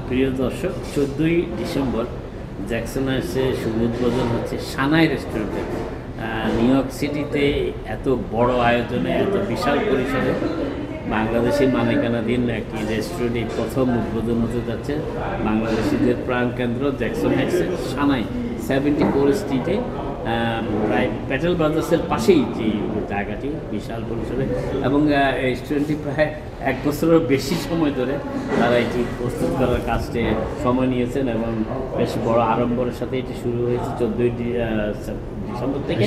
প্রিয় দর্শক, 14ই December Jackson হাইটসে শুভ উদ্বোধন হচ্ছে সানাই রেস্টুরেন্টে। নিউ ইয়র্ক সিটিতে এত বড় আয়োজনে, এত বিশাল পরিসরে বাংলাদেশি মালিকানাধীন একটি রেস্টুরেন্ট এই প্রথম উদ্বোধন হতে যাচ্ছে। বাংলাদেশিদের প্রাণকেন্দ্র জ্যাকসন হাইটসের সানাই 74 স্ট্রিটে, প্রায় প্যাটেল ব্রাদার্সের পাশেই যে জায়গাটি বিশাল পরিসরে, এবং রেস্টুরেন্টটি প্রায় 1 বছরেরও বেশি সময় ধরে তারা এটি প্রস্তুত করার কাজটি সময় নিয়েছেন এবং বেশ বড় আড়ম্বরের সাথে এটি শুরু হয়েছে 14ই ডিসেম্বর থেকে।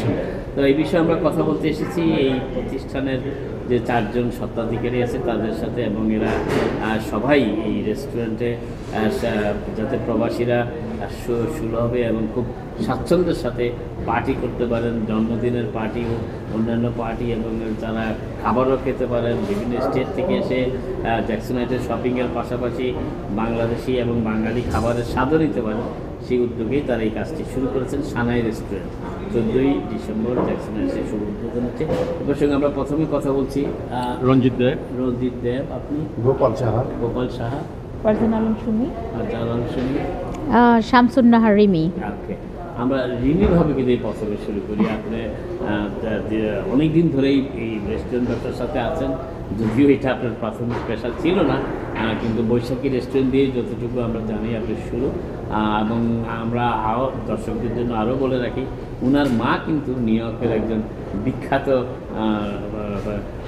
তো এই বিষয়ে আমরা কথা বলতে এসেছি এই প্রতিষ্ঠানের যে 4 জন স্বত্বাধিকারী আছে তাদের সাথে, এবং এরা সবাই এই রেস্টুরেন্টে যাতে প্রবাসীরা সুলভে এবং খুব স্বাচ্ছন্দ্যের সাথে পার্টি করতে পারেন, জন্মদিনের পার্টি ও অন্যান্য পার্টি, এবং তারা খাবারও খেতে পারেন। বিভিন্ন স্টেট থেকে এসে জ্যাকসন হাইটসের শপিংয়ের পাশাপাশি বাংলাদেশি এবং বাঙালি খাবারের স্বাদও নিতে পারেন, সেই উদ্যোগেই তারা এই কাজটি শুরু করেছেন। সানাই রেস্টুরেন্ট 14ই ডিসেম্বর জ্যাকসন হাইটসে শুভ উদ্বোধন হচ্ছে। এবার সঙ্গে আমরা প্রথমে কথা বলছি রঞ্জিত দেব, আপনি গোপাল সাহা, ফারজানা আলম সুমি, শামসুন নাহার রিমি। ওকে, আমরা রিমি ভাবে কিন্তু এই প্রথমে শুরু করি। আপনি অনেক দিন ধরেই এই রেস্টুরেন্ট ব্যবসার সাথে আছেন, যদিও এটা আপনার প্রাথমিক পেশা ছিল না, কিন্তু বৈশাখী রেস্টুরেন্ট দিয়ে যতটুকু আমরা জানি আপনার শুরু। এবং আমরা আরও দর্শকদের জন্য আরও বলে রাখি, ওনার মা কিন্তু নিউ ইয়র্কের একজন বিখ্যাত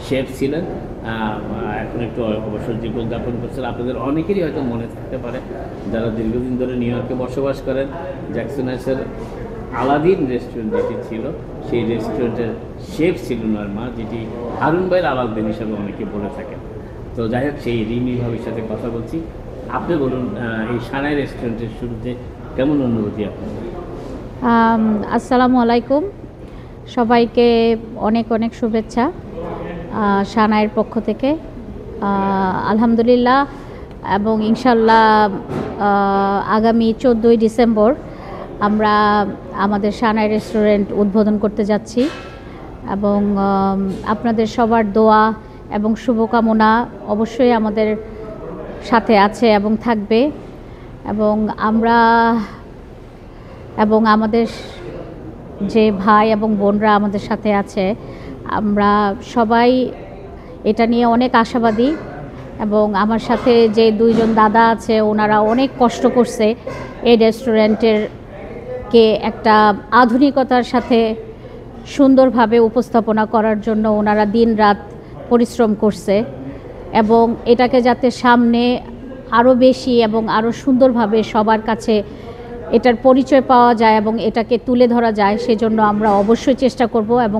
শেফ ছিলেন, এখন একটু অবসর জীবনযাপন করছেন। আপনাদের অনেকেরই হয়তো মনে থাকতে পারে যারা দীর্ঘদিন ধরে নিউ ইয়র্কে বসবাস করেন, জ্যাকসন হাইটসের আলাদিন রেস্টুরেন্ট যেটি ছিল, সেই রেস্টুরেন্টের শেফ ছিল ওনার মা, যেটি হারুন ভাইয়ের আলাদিন হিসাবে অনেকে বলে থাকেন। তো যাই হোক, সেই রিমি ভাবির সাথে কথা বলছি। আপনি বলুন, এই সানাই রেস্টুরেন্টের শুরুতে কেমন অনুভূতি আপনার? আসসালামু আলাইকুম, সবাইকে অনেক অনেক শুভেচ্ছা সানাইয়ের পক্ষ থেকে। আলহামদুলিল্লাহ, এবং ইনশাল্লাহ আগামী 14ই ডিসেম্বর আমরা আমাদের সানাই রেস্টুরেন্ট উদ্বোধন করতে যাচ্ছি, এবং আপনাদের সবার দোয়া এবং শুভকামনা অবশ্যই আমাদের সাথে আছে এবং থাকবে, এবং আমাদের যে ভাই এবং বোনরা আমাদের সাথে আছে, আমরা সবাই এটা নিয়ে অনেক আশাবাদী। এবং আমার সাথে যে 2 জন দাদা আছে, ওনারা অনেক কষ্ট করছে এই রেস্টুরেন্টেরকে একটা আধুনিকতার সাথে সুন্দরভাবে উপস্থাপনা করার জন্য ওনারা দিন রাত পরিশ্রম করছে, এবং এটাকে যাতে সামনে আরও বেশি এবং আরও সুন্দরভাবে সবার কাছে এটার পরিচয় পাওয়া যায় এবং এটাকে তুলে ধরা যায়, সেজন্য আমরা অবশ্যই চেষ্টা করব, এবং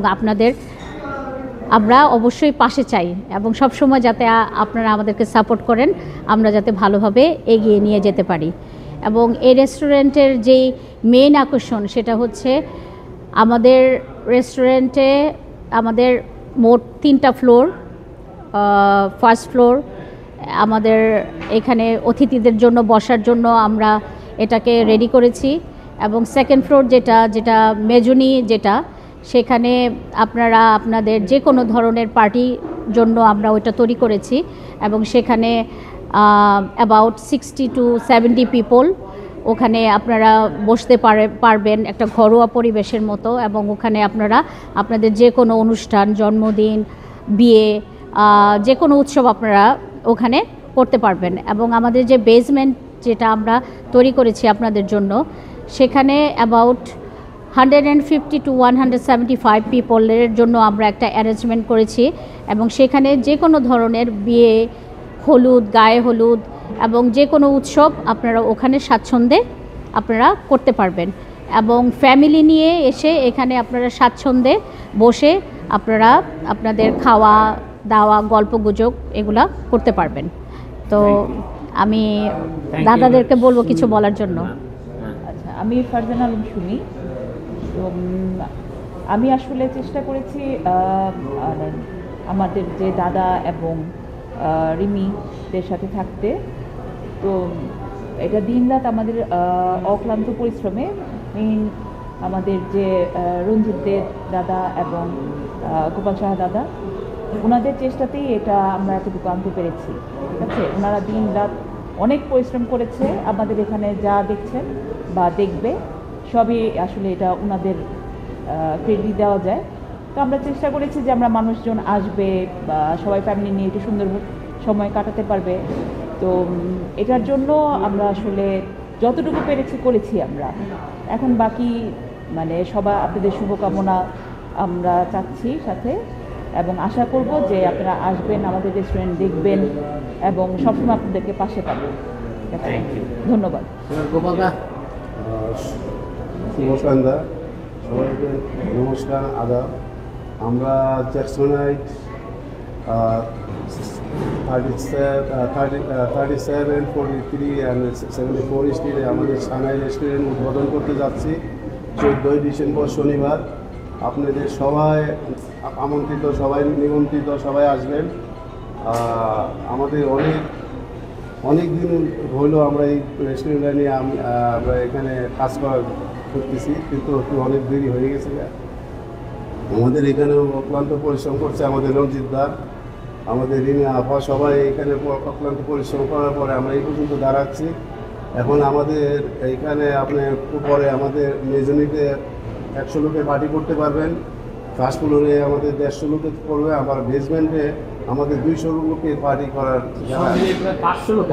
আমরা অবশ্যই পাশে চাই, এবং সবসময় যাতে আপনারা আমাদেরকে সাপোর্ট করেন, আমরা যাতে ভালোভাবে এগিয়ে নিয়ে যেতে পারি। এবং এই রেস্টুরেন্টের যেই মেইন আকর্ষণ, সেটা হচ্ছে আমাদের রেস্টুরেন্টে আমাদের মোট 3টা ফ্লোর। ফার্স্ট ফ্লোর আমাদের এখানে অতিথিদের জন্য বসার জন্য আমরা এটাকে রেডি করেছি, এবং সেকেন্ড ফ্লোর যেটা মেজুনি, সেখানে আপনারা আপনাদের যে কোনো ধরনের পার্টির জন্য আমরা ওইটা তৈরি করেছি, এবং সেখানে অ্যাবাউট 60 to 70 পিপল ওখানে আপনারা বসতে পারবেন একটা ঘরোয়া পরিবেশের মতো, এবং ওখানে আপনারা আপনাদের যে কোনো অনুষ্ঠান, জন্মদিন, বিয়ে, যে কোনো উৎসব আপনারা ওখানে করতে পারবেন। এবং আমাদের যে বেসমেন্ট যেটা আমরা তৈরি করেছি আপনাদের জন্য, সেখানে অ্যাবাউট 150 to 175 পিপলের জন্য আমরা একটা অ্যারেঞ্জমেন্ট করেছি, এবং সেখানে যে কোনো ধরনের বিয়ে, হলুদ, গায়ে হলুদ এবং যে কোনো উৎসব আপনারা ওখানে স্বাচ্ছন্দ্যে আপনারা করতে পারবেন, এবং ফ্যামিলি নিয়ে এসে এখানে আপনারা স্বাচ্ছন্দ্যে বসে আপনারা আপনাদের খাওয়া দাওয়া, গল্পগুজব এগুলা করতে পারবেন। তো আমি দাদাদেরকে বলবো কিছু বলার জন্য। আচ্ছা, আমি ফারজানা আলম সুমি। তো আমি আসলে চেষ্টা করেছি আমাদের যে দাদা এবং রিমিদের সাথে থাকতে। তো এটা দিনরাত আমাদের অক্লান্ত পরিশ্রমে, মেইন আমাদের যে রঞ্জিত দেব দাদা এবং গোপাল সাহা দাদা, ওনাদের চেষ্টাতেই এটা আমরা এতটুকু আনতে পেরেছি। ঠিক আছে, ওনারা দিন রাত অনেক পরিশ্রম করেছে। আমাদের এখানে যা দেখছেন বা দেখবে সবই আসলে এটা ওনাদের ক্রেডিট দেওয়া যায়। তো আমরা চেষ্টা করেছি যে আমরা মানুষজন আসবে বা সবাই ফ্যামিলি নিয়ে একটু সুন্দর সময় কাটাতে পারবে। তো এটার জন্য আমরা আসলে যতটুকু পেরেছি করেছি আমরা। এখন বাকি মানে সবাই আপনাদের শুভকামনা আমরা চাচ্ছি সাথে, এবং আশা করব যে আপনারা আসবেন, আমাদের রেস্টুরেন্ট দেখবেন এবং সবসময় আপনাদেরকে পাশে পাবেন। Thank you. ধন্যবাদ। গোপালদা, শুভ সন্ধ্যা সবাইকে, নমস্কার, আদাব। আমরা জ্যাকসনাইট 37, 43 অ্যান্ড 74 স্ট্রিটে আমাদের সানাই রেস্টুরেন্ট উদ্বোধন করতে যাচ্ছি 14ই ডিসেম্বর শনিবার। আপনাদের সবাই আমন্ত্রিত, সবাই নিমন্ত্রিত, সবাই আসবেন। আমাদের অনেক দিন হলো আমরা এই রেস্টুরেন্টটা নিয়ে আমরা এখানে কাজ করতেছি, কিন্তু একটু অনেক দেরি হয়ে গেছে। আমাদের এখানেও অক্লান্ত পরিশ্রম করছে আমাদের রঞ্জিত দা, আমাদের রিমি আপা, সবাই এখানে অক্লান্ত পরিশ্রম করার পরে আমরা এই পর্যন্ত দাঁড়াচ্ছি। এখন আমাদের এইখানে আপনি পরে আমাদের মেজনিতে 100 লোকের পার্টি করতে পারবেন, ফার্স্ট ফ্লোরে আমাদের 150 লোকের করবে, আবার বেসমেন্টে আমাদের 200 লোকের পার্টি করার জায়গা,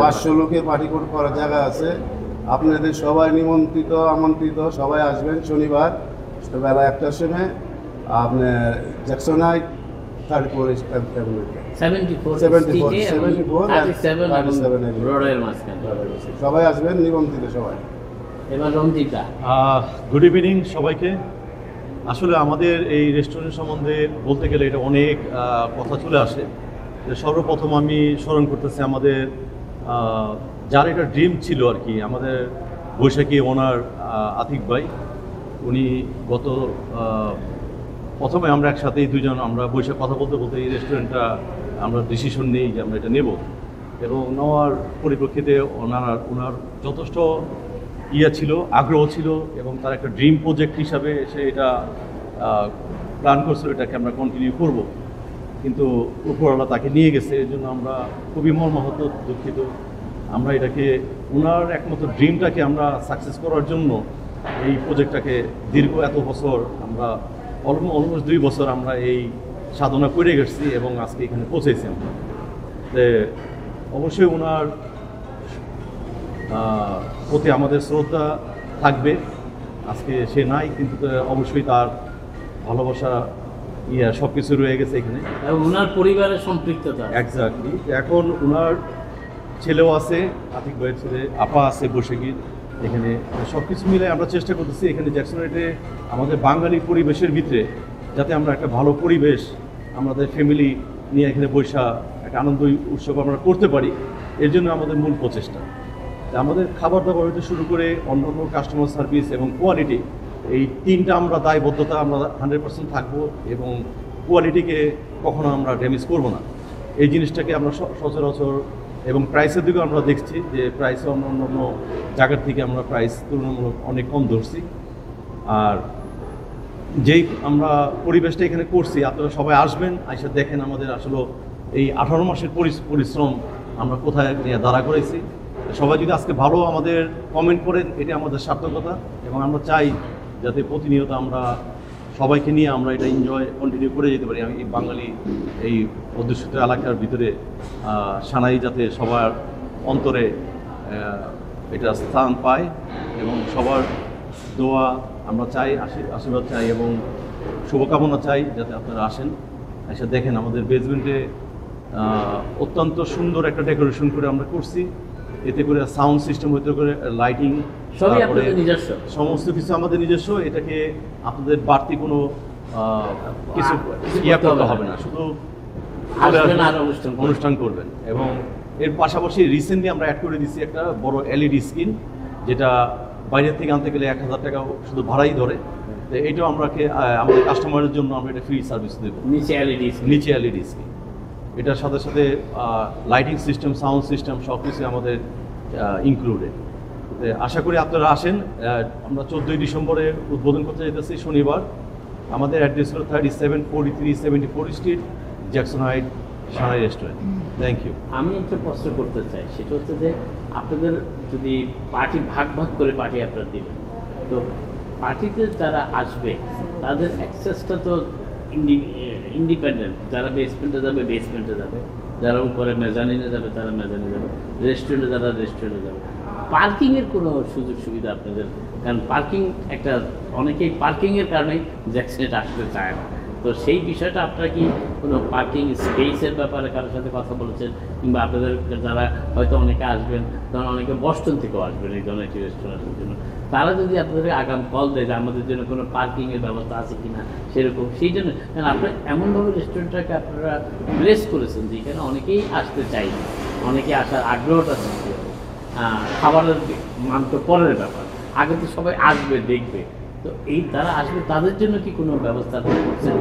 500 লোকের পার্টি করার জায়গা আছে। আপনাদের সবাই নিমন্ত্রিত, আমন্ত্রিত, সবাই আসবেন শনিবার বেলা 1টার সময় আপনার জ্যাকসনাইট 34 রোডের মাঝখানে। সবাই আসবেন, নিমন্ত্রিত সবাই। এবার রঞ্জিতা। গুড ইভিনিং সবাইকে। আসলে আমাদের এই রেস্টুরেন্ট সম্বন্ধে বলতে গেলে এটা অনেক কথা চলে আসে। সর্বপ্রথম আমি স্মরণ করতেছি আমাদের যার এটা ড্রিম ছিল আর কি, আমাদের বৈশাখী ওনার আতিক ভাই। উনি গত প্রথমে আমরা একসাথেই দুজন আমরা বসে কথা বলতে বলতে এই রেস্টুরেন্টটা আমরা ডিসিশন নিই যে আমরা এটা নেব, এবং নেওয়ার পরিপ্রেক্ষিতে ওনার যথেষ্ট ছিল, আগ্রহ ছিল, এবং তার একটা ড্রিম প্রজেক্ট হিসাবে সে এটা প্ল্যান করছিল এটাকে আমরা কন্টিনিউ করব। কিন্তু উপরওয়ালা তাকে নিয়ে গেছে, এর জন্য আমরা খুবই মর্মাহত, দুঃখিত। আমরা এটাকে ওনার একমাত্র ড্রিমটাকে আমরা সাকসেস করার জন্য এই প্রজেক্টটাকে দীর্ঘ এত বছর আমরা অলমোস্ট 2 বছর আমরা এই সাধনা করে গেছি এবং আজকে এখানে পৌঁছেছি আমরা। অবশ্যই ওনার প্রতি আমাদের শ্রদ্ধা থাকবে। আজকে সে নাই, কিন্তু অবশ্যই তার ভালোবাসা সব কিছু রয়ে গেছে এখানে, এবং ওনার পরিবারের সম্পৃক্ততা। এক্স্যাক্টলি। এখন ওনার ছেলেও আছে, আতিক ভাইয়ের ছেলে, আপা আছে বৈশাখীর। এখানে সব কিছু মিলে আমরা চেষ্টা করতেছি এখানে জ্যাকসনাইটে আমাদের বাঙালি পরিবেশের ভিতরে যাতে আমরা একটা ভালো পরিবেশ আমাদের ফ্যামিলি নিয়ে এখানে বৈশা একটা আনন্দ উৎসব আমরা করতে পারি। এর জন্য আমাদের মূল প্রচেষ্টা। আমাদের খাবার দাবার হতে শুরু করে অন্যান্য কাস্টমার সার্ভিস এবং কোয়ালিটি, এই তিনটা আমরা দায়বদ্ধতা আমরা 100% থাকবো, এবং কোয়ালিটিকে কখনো আমরা ড্যামেজ করবো না। এই জিনিসটাকে আমরা সচরাচর, এবং প্রাইসের দিকেও আমরা দেখছি যে প্রাইসে অন্য জায়গার থেকে আমরা প্রাইস তুলনামূলক অনেক কম ধরছি। আর যেই আমরা পরিবেশটা এখানে করছি, আপনারা সবাই আসবেন, আইসা দেখেন আমাদের আসলে এই 18 মাসের পরিশ্রম আমরা কোথায় নিয়ে দাঁড়া করেছি। সবাই যদি আজকে ভালো আমাদের কমেন্ট করেন, এটা আমাদের সার্থকতা, এবং আমরা চাই যাতে প্রতিনিয়ত আমরা সবাইকে নিয়ে আমরা এটা এনজয় কন্টিনিউ করে যেতে পারি। আমি এই বাঙালি এই অধ্যুষিত এলাকার ভিতরে সানাই যাতে সবার অন্তরে এটা স্থান পায়, এবং সবার দোয়া আমরা চাই, আশীর্বাদ চাই, এবং শুভকামনা চাই যাতে আপনারা আসেন, এসে দেখেন আমাদের বেসমেন্টে অত্যন্ত সুন্দর একটা ডেকোরেশন করে আমরা করছি। এতে করে সাউন্ড সিস্টেম হতে করে লাইটিং, সবই আপনাদের নিজস্ব, সমস্ত কিছু আমাদের নিজস্ব। এটাকে আপনাদের বাড়তি কোনো কিছু করতে হবে না, শুধু অনুষ্ঠান করবেন। এবং এর পাশাপাশি রিসেন্টলি আমরা অ্যাড করে দিচ্ছি একটা বড় এলইডি স্ক্রিন, যেটা বাইরের থেকে আনতে গেলে 1000 টাকা শুধু ভাড়াই ধরে। তো এইটাও আমরা আমাদের কাস্টমারের জন্য আমরা এটা ফ্রি সার্ভিস দেবো। নিচে এলইডি স্ক্রিন, এটার সাথে সাথে লাইটিং সিস্টেম, সাউন্ড সিস্টেম সব কিছু আমাদের ইনক্লুডেড। আশা করি আপনারা আসেন। আমরা 14ই ডিসেম্বরে উদ্বোধন করতে যেতেছি শনিবার। আমাদের অ্যাড্রেস হলো 37, 43, 74 street, জ্যাকসনাইট Sanai restaurant. Thank you. আমি একটা প্রশ্ন করতে চাই, সেটা হচ্ছে যে আপনাদের যদি পার্টি ভাগ ভাগ করে পার্টি আপনারা দিবেন, তো পার্টিতে যারা আসবে তাদের অ্যাক্সেসটা তো ইন্ডিপেন্ডেন্ট, যারা বেসমেন্টে যাবে বেসমেন্টে যাবে, যারা উপরে মেজানিনে যাবে তারা মেজানিনে যাবে, রেস্টুরেন্টে যারা রেস্টুরেন্টে যাবে। পার্কিংয়ের কোনো সুযোগ সুবিধা আপনাদের, কারণ পার্কিং একটা, অনেকেই পার্কিংয়ের কারণেই জ্যাকসনেট আসতে চায় না, তো সেই বিষয়টা আপনারা কি কোনো পার্কিং স্পেসের ব্যাপারে কারোর সাথে কথা বলেছেন, কিংবা আপনাদের যারা হয়তো অনেকে আসবেন, ধরুন অনেকে বস্টন থেকেও আসবেন এই ধরনের একটি রেস্টুরেন্টের জন্য, তারা যদি আপনাদের আগাম কল দেয় যে আমাদের জন্য কোনো পার্কিংয়ের ব্যবস্থা আছে কিনা সেরকম, সেই জন্য, কারণ আপনারা এমনভাবে রেস্টুরেন্টটাকে আপনারা প্লেস করেছেন যেখানে অনেকেই আসতে চাই, অনেকে আসার আগ্রহটা সৃষ্টি হবে। খাবারের মান তো পরের ব্যাপার, আগে তো সবাই আসবে দেখবে, তো এই তারা আসবে তাদের জন্য কি কোনো ব্যবস্থা আপনারা করছেন?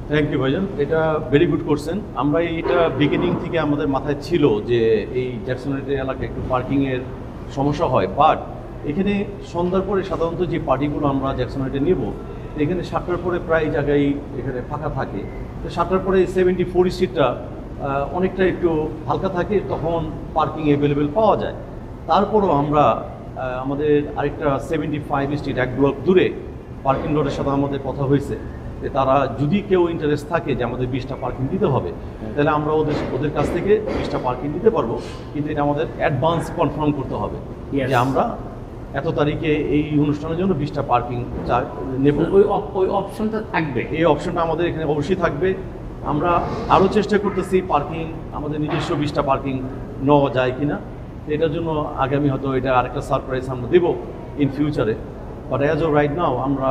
থ্যাংক ইউ ভাইজান, এটা ভেরি গুড করছেন। আমরা এটা বিগিনিং থেকে আমাদের মাথায় ছিল যে এই জ্যাকসনহাইটের এলাকায় একটু পার্কিংয়ের সমস্যা হয়, বাট এখানে সন্ধ্যার পরে সাধারণত যে পার্টিগুলো আমরা জ্যাকসনহাইটে নেব, এখানে 7টার পরে প্রায় জায়গায় এখানে ফাঁকা থাকে। তো 7টার পরে 74 স্ট্রিটটা অনেকটা একটু হালকা থাকে, তখন পার্কিং অ্যাভেলেবেল পাওয়া যায়। তারপরও আমরা আমাদের আরেকটা 75 স্ট্রিট 1 ব্লক দূরে পার্কিং লটের সাথে আমাদের কথা হয়েছে যে তারা যদি কেউ ইন্টারেস্ট থাকে যে আমাদের 20টা পার্কিং দিতে হবে, তাহলে আমরা ওদের কাছ থেকে 20টা পার্কিং দিতে পারবো, কিন্তু এটা আমাদের অ্যাডভান্স কনফার্ম করতে হবে যে আমরা এত তারিখে এই অনুষ্ঠানের জন্য 20টা পার্কিং নেব। ওই অপশনটা থাকবে, এই অপশনটা আমাদের এখানে অবশ্যই থাকবে। আমরা আরও চেষ্টা করতেছি পার্কিং, আমাদের নিজস্ব 20টা পার্কিং নেওয়া যায় কিনা। এটার জন্য আগামী হয়তো এটা আরেকটা সারপ্রাইজ আমরা দেবো ইন ফিউচারে, but as of right now আমরা